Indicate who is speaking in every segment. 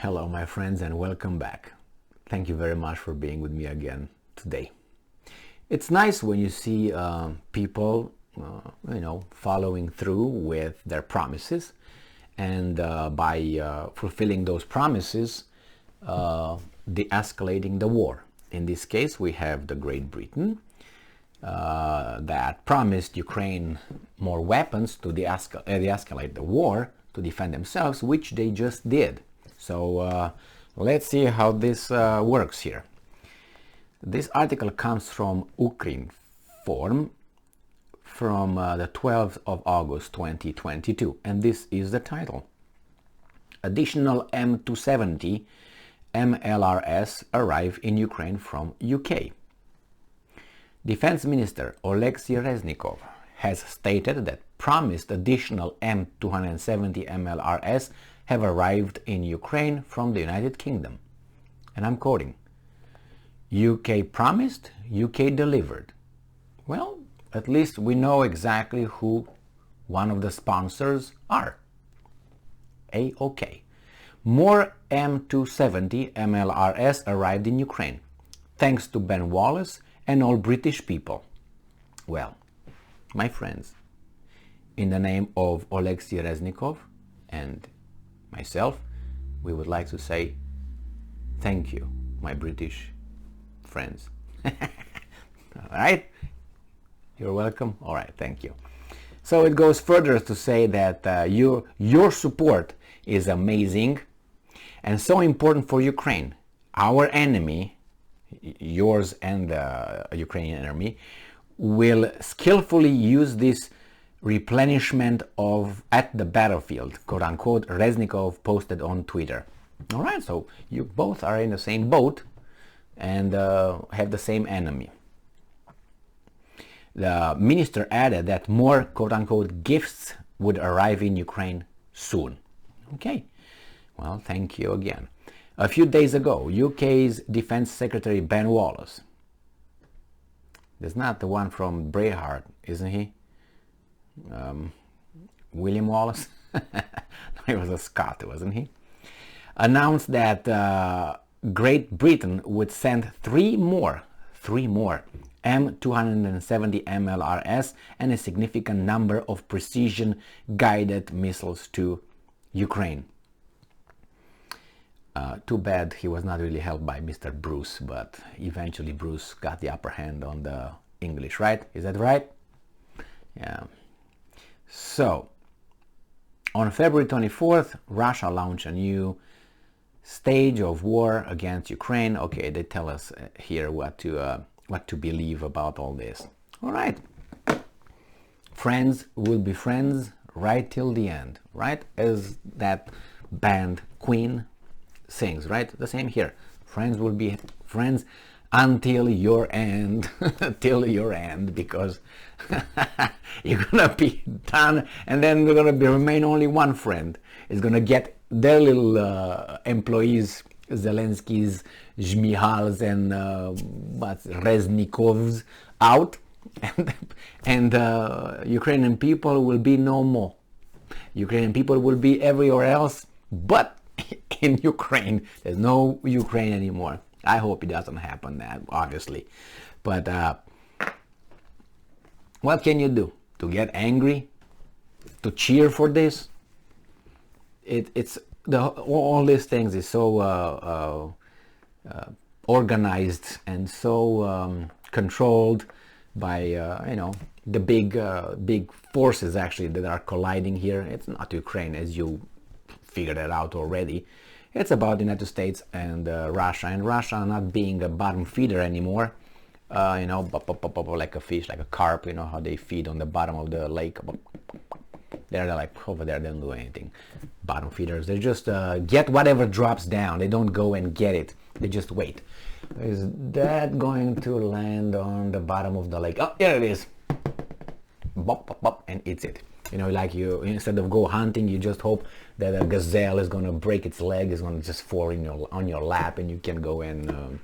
Speaker 1: Hello my friends and welcome back. Thank you very much for being with me again today. It's nice when you see people following through with their promises, and by fulfilling those promises, de-escalating the war. In this case we have the Great Britain that promised Ukraine more weapons to de-escalate the war, to defend themselves, which they just did. So let's see how this works here. This article comes from Ukrinform from the 12th of August 2022, and this is the title. Additional M270 MLRS arrive in Ukraine from UK. Defense Minister Oleksiy Reznikov has stated that promised additional M270 MLRS have arrived in Ukraine from the United Kingdom. And I'm quoting, UK promised, UK delivered. Well, at least we know exactly who one of the sponsors are. A-OK. More M270 MLRS arrived in Ukraine, thanks to Ben Wallace and all British people. Well, my friends, in the name of Oleksiy Reznikov and myself, we would like to say thank you, my British friends. All right? You're welcome. All right, thank you. So it goes further to say that your support is amazing and so important for Ukraine. Our enemy, yours and the Ukrainian enemy, will skillfully use this replenishment at the battlefield, quote unquote, Reznikov posted on Twitter. All right, so you both are in the same boat and have the same enemy. The minister added that more, quote unquote, gifts would arrive in Ukraine soon. Okay, well, thank you again. A few days ago, UK's Defense Secretary Ben Wallace, that's not the one from Braveheart, isn't he? William Wallace? He was a Scot, wasn't he? Announced that Great Britain would send three more M270 MLRS and a significant number of precision-guided missiles to Ukraine. Too bad he was not really helped by Mr. Bruce, but eventually Bruce got the upper hand on the English, right? Is that right? Yeah. So, on February 24th, Russia launched a new stage of war against Ukraine. Okay, they tell us here what to believe about all this. All right. Friends will be friends right till the end, right? As that band Queen sings, right? The same here. Friends will be friends until your end, till your end, because you're gonna be done, and then there's gonna remain only one friend. It's gonna get their little employees, Zelensky's, Zhmihals, and Reznikovs out, and Ukrainian people will be no more. Ukrainian people will be everywhere else, but in Ukraine. There's no Ukraine anymore. I hope it doesn't happen, that obviously, but what can you do? To get angry? To cheer for this? All these things is so organized and so controlled by the big forces actually that are colliding here. It's not Ukraine, as you figured it out already. It's about the United States and Russia not being a bottom feeder anymore. Like a fish, like a carp, how they feed on the bottom of the lake. They're like over there, they don't do anything. Bottom feeders, they just get whatever drops down. They don't go and get it. They just wait. Is that going to land on the bottom of the lake? Oh, here it is. Bop, bop, bop, and eats it. Like you, instead of go hunting, you just hope that a gazelle is going to break its leg, is going to just fall on your lap, and you can go and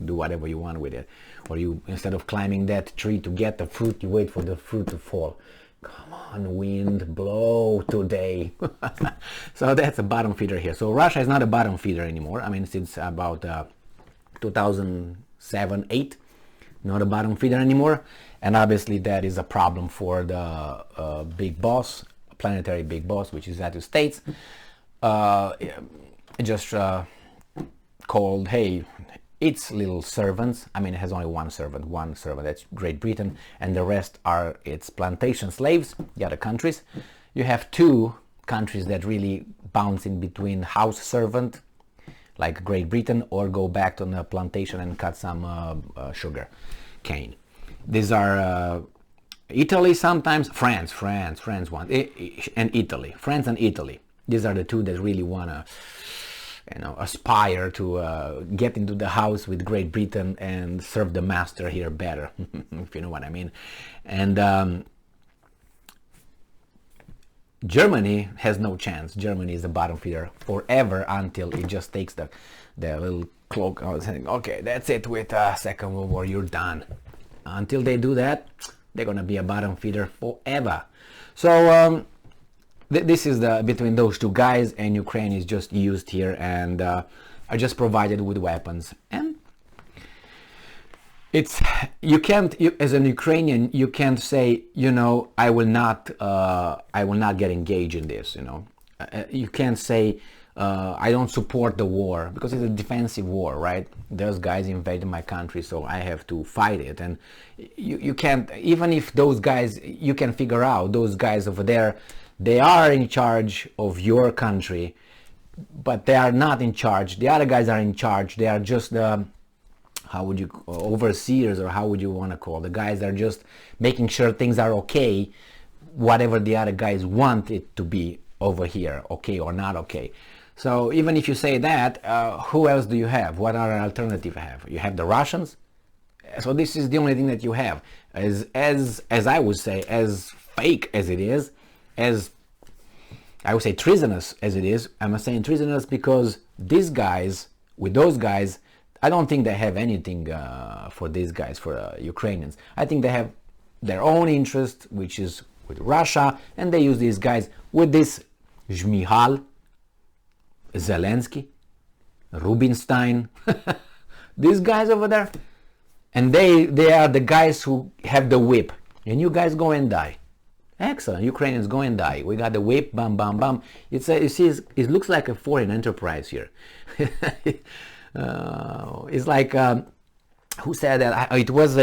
Speaker 1: do whatever you want with it. Or you, instead of climbing that tree to get the fruit, you wait for the fruit to fall. Come on, wind, blow today. So that's a bottom feeder here. So Russia is not a bottom feeder anymore. I mean, since about 2007-8, not a bottom feeder anymore. And obviously that is a problem for the big boss, planetary big boss, which is the United States. Just called, hey, its little servants. I mean, it has only one servant, that's Great Britain, and the rest are its plantation slaves, the other countries. You have two countries that really bounce in between house servant, like Great Britain, or go back to the plantation and cut some sugar cane. These are Italy sometimes, France wants, and Italy. France and Italy. These are the two that really want to, aspire to get into the house with Great Britain and serve the master here better, if you know what I mean. And Germany has no chance. Germany is the bottom feeder forever until it just takes the little cloak. I was saying, okay, that's it with Second World War, you're done. Until they do that, they're gonna be a bottom feeder forever. So this is between those two guys, and Ukraine is just used here and are just provided with weapons. And it's as an Ukrainian, you can't say, I will not get engaged in this. You can't say I don't support the war, because it's a defensive war, right? Those guys invaded my country, so I have to fight it. And you can't, even if those guys, you can figure out those guys over there, they are in charge of your country, but they are not in charge. The other guys are in charge. They are just the, overseers, or how would you want to call the guys that are just making sure things are okay, whatever the other guys want it to be over here, okay or not okay. So even if you say that, who else do you have? What other alternative you have? You have the Russians. So this is the only thing that you have. As I would say, as fake as it is, as I would say treasonous as it is. I'm saying treasonous because these guys, with those guys, I don't think they have anything for these guys, for Ukrainians. I think they have their own interest, which is with Russia, and they use these guys with this Zhmihal, Zelensky, Rubinstein, these guys over there, and they are the guys who have the whip, and you guys go and die. Excellent, Ukrainians go and die. We got the whip, bam, bam, bam. You see, it looks like a foreign enterprise here. It's like, who said that? It was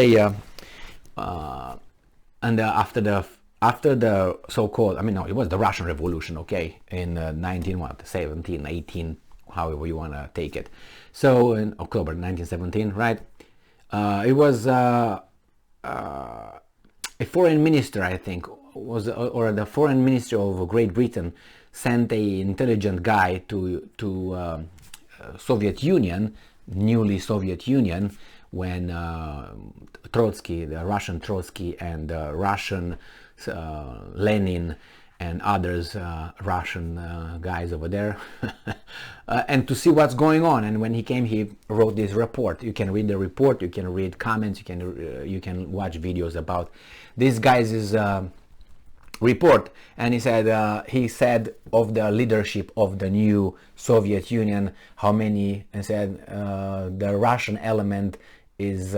Speaker 1: and after the so-called, it was the Russian Revolution, okay, in 17, 18, however you want to take it. So in October 1917, right? It was a foreign minister, I think, or the foreign minister of Great Britain sent a intelligent guy to Soviet Union, newly Soviet Union, when Trotsky, the Russian Trotsky, and Russian Lenin and others, Russian guys over there, and to see what's going on. And when he came, he wrote this report. You can read the report, you can read comments, you can watch videos about this guy's report. And he said of the leadership of the new Soviet Union, how many, and said the Russian element is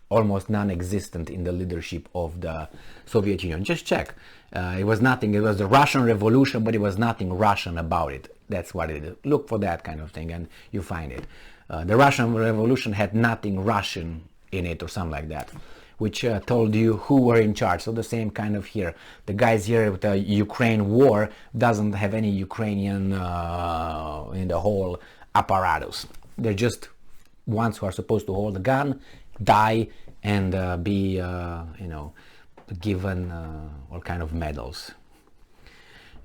Speaker 1: almost non-existent in the leadership of the Soviet Union. Just check. It was nothing. It was the Russian Revolution, but it was nothing Russian about it. That's what it is. Look for that kind of thing and you find it. The Russian Revolution had nothing Russian in it, or something like that, which told you who were in charge. So the same kind of here. The guys here with the Ukraine war doesn't have any Ukrainian in the whole apparatus. They're just ones who are supposed to hold a gun, die, and be given all kind of medals.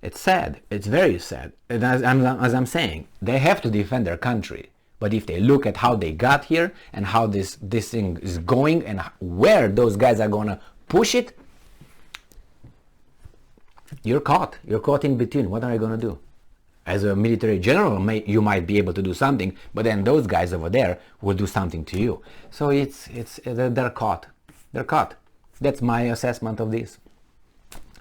Speaker 1: It's sad. It's very sad. And as I'm saying, they have to defend their country. But if they look at how they got here and how this thing is going and where those guys are gonna push it, you're caught. You're caught in between. What are you gonna do? As a military general, you might be able to do something, but then those guys over there will do something to you. So they're caught. They're caught. That's my assessment of this.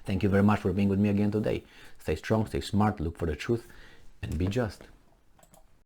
Speaker 1: Thank you very much for being with me again today. Stay strong, stay smart, look for the truth, and be just.